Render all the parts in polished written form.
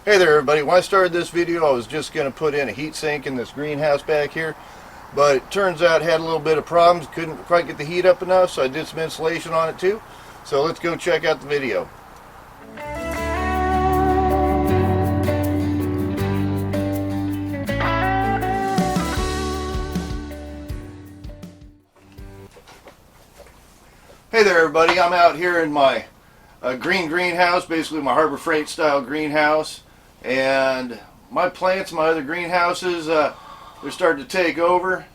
Hey there everybody, when I started this video I was just going to put in a heat sink in this greenhouse back here, but it turns out it had a little bit of problems, couldn't quite get the heat up enough, so I did some insulation on it too. So let's go check out the video. Hey there everybody, I'm out here in my greenhouse, basically my Harbor Freight style greenhouse, and my plants, my other greenhouses, they're starting to take over.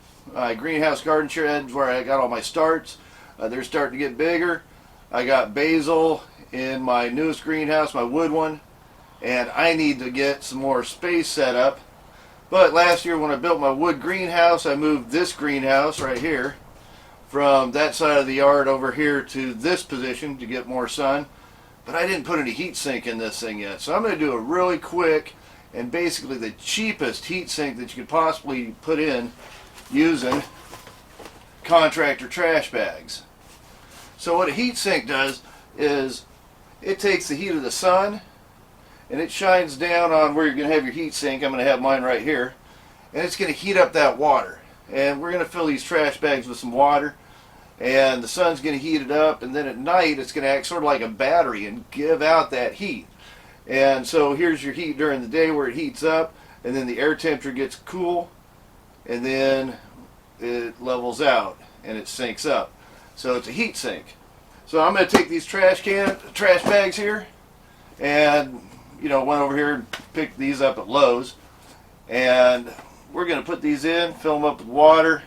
Greenhouse garden sheds where I got all my starts, they're starting to get bigger. I got basil in my newest greenhouse, my wood one, and I need to get some more space set up. But last year when I built my wood greenhouse, I moved this greenhouse right here from that side of the yard over here to this position to get more sun, but I didn't put any heat sink in this thing yet. So I'm going to do a really quick and basically the cheapest heat sink that you could possibly put in using contractor trash bags. So what a heat sink does is it takes the heat of the sun and it shines down on where you're going to have your heat sink. I'm going to have mine right here, and it's going to heat up that water, and we're going to fill these trash bags with some water, and the sun's going to heat it up, and then at night it's going to act sort of like a battery and give out that heat. And so here's your heat during the day where it heats up, and then the air temperature gets cool, and then it levels out and it sinks up. So it's a heat sink. So I'm going to take these trash bags here, and went over here and picked these up at Lowe's, and we're going to put these in, fill them up with water,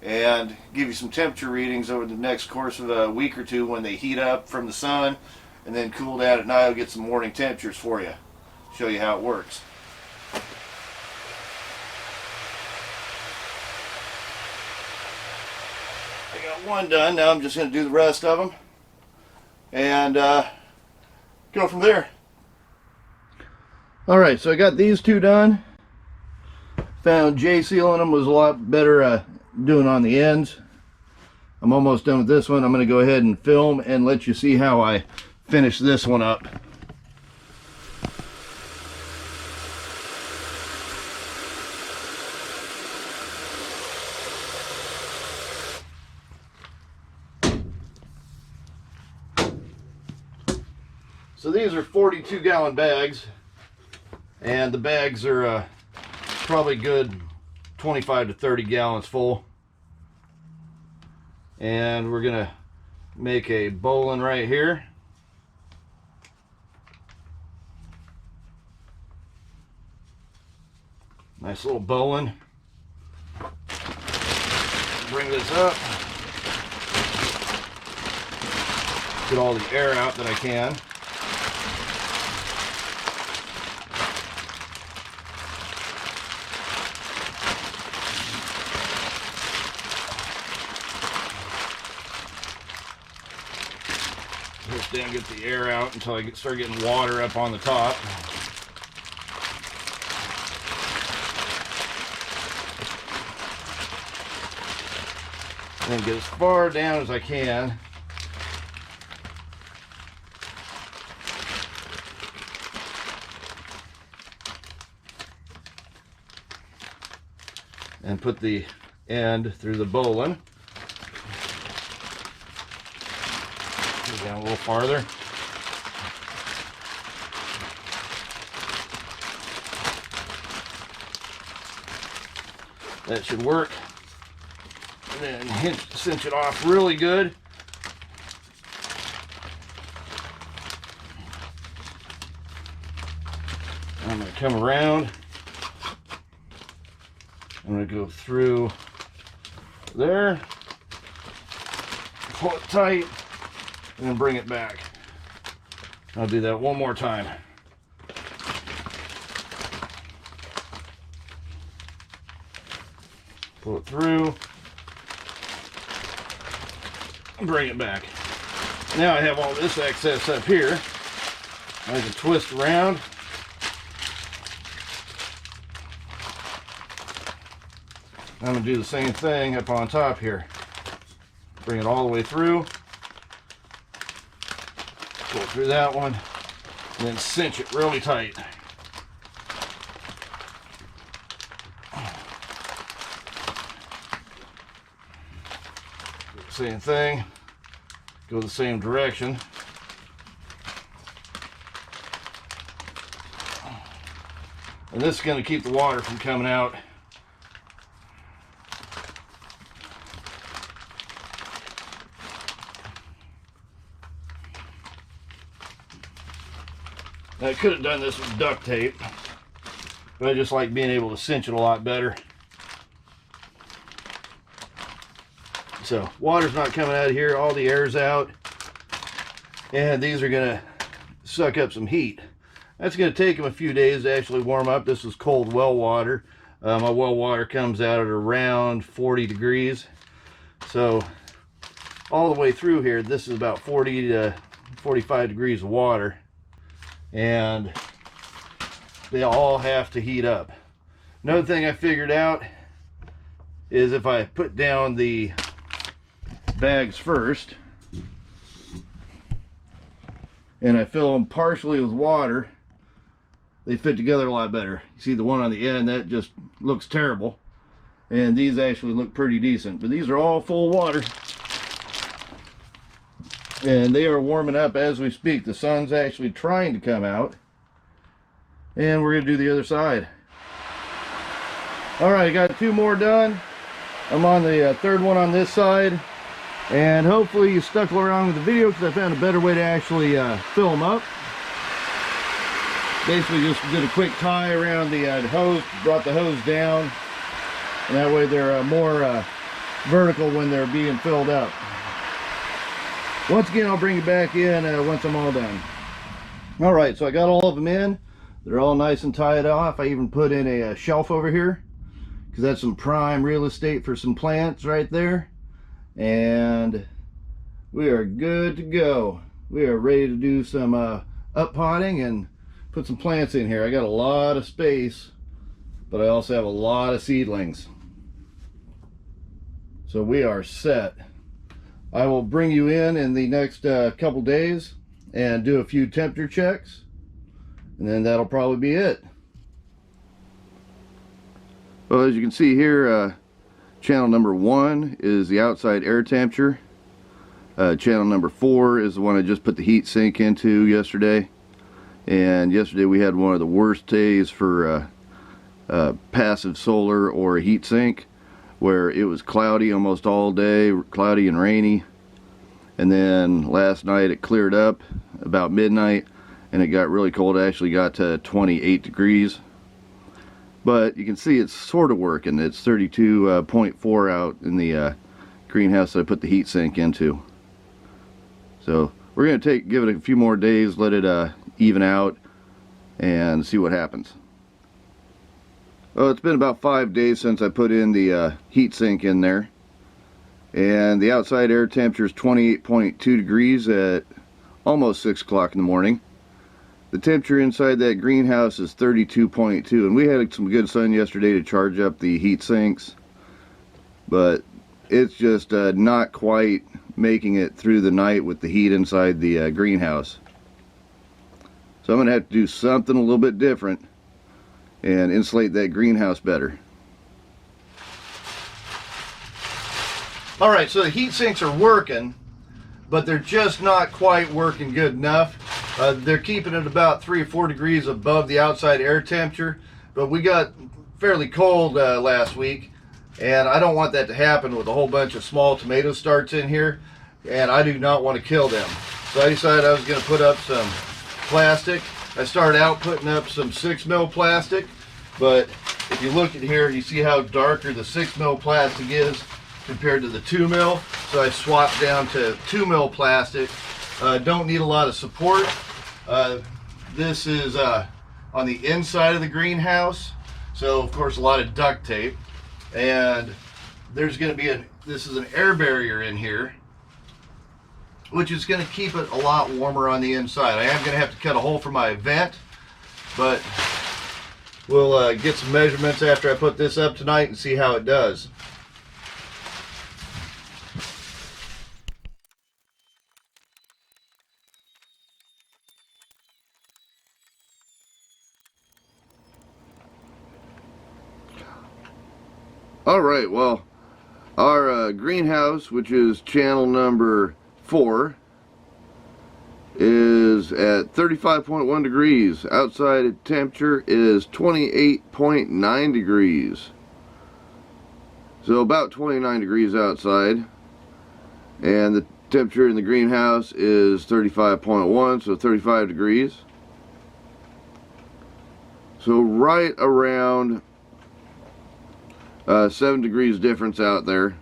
and give you some temperature readings over the next course of a week or two when they heat up from the sun and then cool down at night. I'll get some morning temperatures for you, show you how it works. I got one done. Now I'm just going to do the rest of them and go from there. Alright, so I got these two done. Found J-sealing them was a lot better doing on the ends. I'm almost done with this one. I'm going to go ahead and film and let you see how I finish this one up. So these are 42-gallon bags, and the bags are probably good 25 to 30 gallons full. And we're gonna make a bowline right here. Nice little bowline. Bring this up. Get all the air out that I can. Push down, get the air out until I start getting water up on the top. And then get as far down as I can. And put the end through the bowline. Down a little farther. That should work. And then cinch it off really good. I'm going to come around. I'm going to go through there. Pull it tight. And then bring it back. I'll do that one more time. Pull it through. And bring it back. Now I have all this excess up here. I can twist around. I'm going to do the same thing up on top here. Bring it all the way through. Pull through that one, and then cinch it really tight. same thing, go the same direction. And this is going to keep the water from coming out. Now, I could have done this with duct tape, but I just like being able to cinch it a lot better. So water's not coming out of here, all the air's out, and these are gonna suck up some heat. That's gonna take them a few days to actually warm up. This is cold well water. My well water comes out at around 40 degrees. So all the way through here, this is about 40 to 45 degrees of water, and they all have to heat up. Another thing I figured out is if I put down the bags first and I fill them partially with water, they fit together a lot better. You see the one on the end, that just looks terrible, and these actually look pretty decent. But these are all full of water, and they are warming up as we speak. The sun's actually trying to come out, and we're going to do the other side. All right, I got 2 more done. I'm on the third one on this side, and hopefully you stuck around with the video because I found a better way to actually fill them up. Basically just did a quick tie around the hose, brought the hose down, and that way they're more vertical when they're being filled up. Once again, I'll bring it back in once I'm all done. All right, so I got all of them in. They're all nice and tied off. I even put in a shelf over here because that's some prime real estate for some plants right there. And we are good to go. We are ready to do some up potting and put some plants in here. I got a lot of space, but I also have a lot of seedlings. So we are set. I will bring you in the next couple days and do a few temperature checks, and then that'll probably be it. Well, as you can see here, channel number 1 is the outside air temperature. Channel number 4 is the one I just put the heat sink into yesterday. And yesterday we had one of the worst days for passive solar or a heat sink, where it was cloudy almost all day, cloudy and rainy. And then last night it cleared up about midnight and it got really cold. It actually got to 28 degrees. But you can see it's sort of working. It's 32.4 out in the greenhouse that I put the heat sink into. So we're going to give it a few more days, let it even out, and see what happens. Well, it's been about 5 days since I put in the heat sink in there, and the outside air temperature is 28.2 degrees at almost 6 o'clock in the morning. The temperature inside that greenhouse is 32.2, and we had some good sun yesterday to charge up the heat sinks, but it's just not quite making it through the night with the heat inside the greenhouse. So I'm going to have to do something a little bit different and insulate that greenhouse better. Alright, so the heat sinks are working, but they're just not quite working good enough. They're keeping it about 3 or 4 degrees above the outside air temperature, but we got fairly cold last week, and I don't want that to happen with a whole bunch of small tomato starts in here, and I do not want to kill them. So I decided I was going to put up some plastic. I started out putting up some 6 mil plastic, but if you look at here, you see how darker the 6 mil plastic is compared to the 2 mil. So I swapped down to 2 mil plastic. Don't need a lot of support. This is on the inside of the greenhouse, so of course a lot of duct tape, and there's going to be this is an air barrier in here, which is going to keep it a lot warmer on the inside. I am going to have to cut a hole for my vent, but we'll get some measurements after I put this up tonight and see how it does. All right, well, Our greenhouse, which is channel number 4, is at 35.1 degrees. Outside temperature is 28.9 degrees. So about 29 degrees outside. And the temperature in the greenhouse is 35.1, so 35 degrees. So right around 7 degrees difference out there.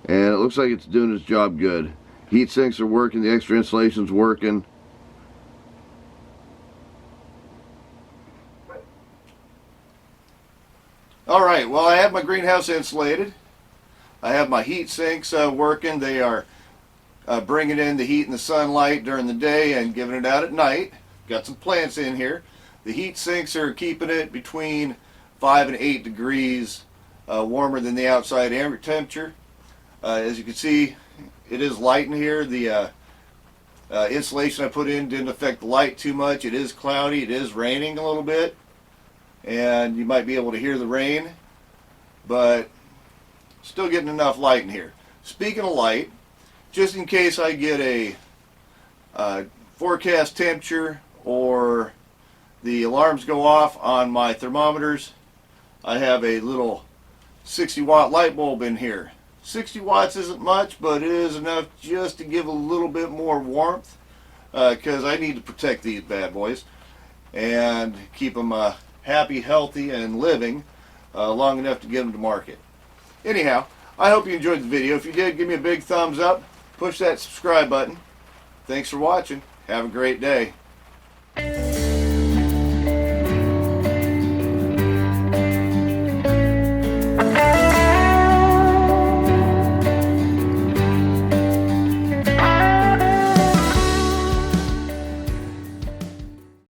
And it looks like it's doing its job good. Heat sinks are working, the extra insulation's working. Alright, well, I have my greenhouse insulated. I have my heat sinks working. They are bringing in the heat and the sunlight during the day and giving it out at night. Got some plants in here. The heat sinks are keeping it between 5 and 8 degrees warmer than the outside ambient temperature. As you can see, it is light in here. The insulation I put in didn't affect the light too much. It is cloudy. It is raining a little bit. And you might be able to hear the rain. But still getting enough light in here. Speaking of light, just in case I get a forecast temperature or the alarms go off on my thermometers, I have a little 60-watt light bulb in here. 60 watts isn't much, but it is enough just to give a little bit more warmth because I need to protect these bad boys and keep them happy, healthy, and living long enough to get them to market. Anyhow, I hope you enjoyed the video. If you did, give me a big thumbs up. Push that subscribe button. Thanks for watching. Have a great day.